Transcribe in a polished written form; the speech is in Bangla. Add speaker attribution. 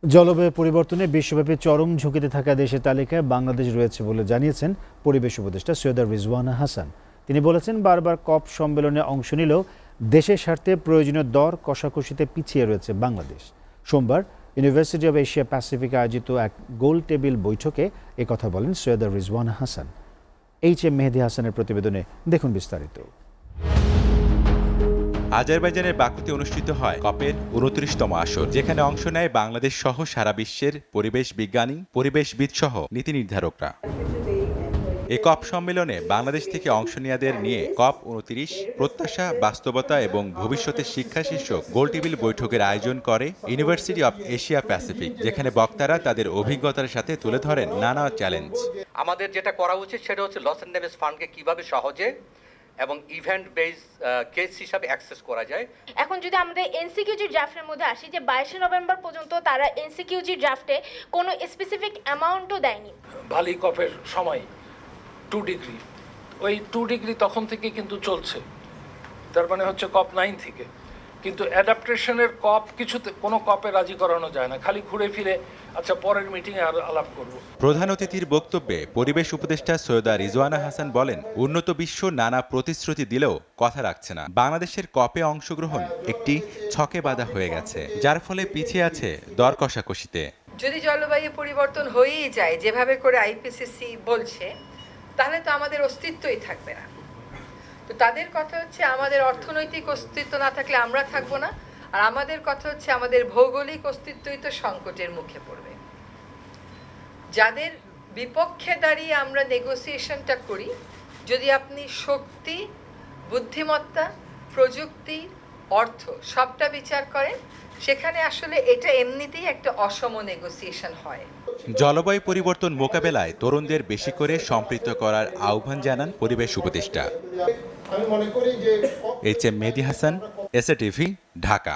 Speaker 1: জলবায়ু পরিবর্তনে বিশ্বব্যাপী চরম ঝুঁকিতে থাকা দেশের তালিকায় বাংলাদেশ রয়েছে বলে জানিয়েছেন পরিবেশ উপদেষ্টা সৈয়দা রিজওয়ানা হাসান। তিনি বলেছেন, বারবার কপ সম্মেলনে অংশ নিলেও দেশের স্বার্থে প্রয়োজনীয় দর কষাকষিতে পিছিয়ে রয়েছে বাংলাদেশ। সোমবার ইউনিভার্সিটি অব এশিয়া প্যাসিফিক আয়োজিত এক গোল টেবিল বৈঠকে একথা বলেন সৈয়দা রিজওয়ানা হাসান। এইচ.এম. মেহেদী হাসানের প্রতিবেদনে দেখুন বিস্তারিত।
Speaker 2: আজারবাইজানের বাকুতে অনুষ্ঠিত হয় কপের ২৯তম আসর, যেখানে অংশ নেয় বাংলাদেশ সহ সারা বিশ্বের পরিবেশ বিজ্ঞানী, পরিবেশবিদ সহ নীতি নির্ধারকরা। এই কপ সম্মেলনে বাংলাদেশ থেকে অংশ নেওয়াদের নিয়ে COP29 প্রত্যাশা, বাস্তবতা এবং ভবিষ্যতের শিক্ষা শীর্ষক গোলটেবিল বৈঠকের আয়োজন করে ইউনিভার্সিটি অব এশিয়া প্যাসিফিক, যেখানে বক্তারা তাদের অভিজ্ঞতার সাথে তুলে ধরেন নানা চ্যালেঞ্জ।
Speaker 3: আমাদের যেটা করা উচিত সেটা হচ্ছে লস অ্যান্ড ড্যামেজ ফান্ডকে কিভাবে সহজে এবং ইভেন্ট বেস কেস হিসাবে অ্যাক্সেস করা যায়।
Speaker 4: এখন যদি আমরা এনসিকিউজি ড্রাফটের মধ্যে আসি, যে 22শে নভেম্বর পর্যন্ত তারা এনসিকিউজি ড্রাফটে কোনো স্পেসিফিক অ্যামাউন্টও দেয়নি।
Speaker 5: ভালি কপের সময় 2 ডিগ্রি, ওই 2 ডিগ্রি তখন থেকে কিন্তু চলছে, তার মানে হচ্ছে COP9 থেকে। কিন্তু অ্যাডাপ্টেশনের কপ কিছুতে কোনো কপে রাজি করানো যায় না, খালি ঘুরে ফিরে আচ্ছা পরের মিটিংয়ে আর আলাপ করব।
Speaker 2: প্রধান অতিথির বক্তব্যে পরিবেশ উপদেষ্টা সৈয়দা রিজওয়ানা হাসান বলেন, উন্নত বিশ্ব নানা প্রতিশ্রুতি দিলেও কথা রাখছে না। বাংলাদেশের কপে অংশগ্রহণ একটি ছকে বাঁধা হয়ে গেছে, যার ফলে পিছিয়ে আছে দর কষাকষিতে।
Speaker 6: যদি জলবায়ু পরিবর্তন হয়েই যায় যেভাবে করে আইপিসিসি বলছে, তাহলে তো আমাদের অস্তিত্বই থাকবে না। তো তাদের কথা হচ্ছে আমাদের অর্থনৈতিক অস্তিত্ব না থাকলে আমরা থাকবো না, আর আমাদের কথা হচ্ছে আমাদের ভৌগোলিক অস্তিত্বই তো সংকটের মুখে পড়বে। যাদের বিপক্ষে দাঁড়িয়ে আমরা নেগোসিয়েশনটা করি, যদি আপনি শক্তি, বুদ্ধিমত্তা, প্রযুক্তি, অর্থ সবটা বিচার করেন, সেখানে আসলে এটা এমনিতেই একটা অসম নেগোসিয়েশন হয়।
Speaker 2: জলবায়ু পরিবর্তন মোকাবেলায় তরুণদের বেশি করে সম্পৃক্ত করার আহ্বান জানান পরিবেশ উপদেষ্টা। এইচ.এম. মেহেদী হাসান, এসএ টিভি, ঢাকা।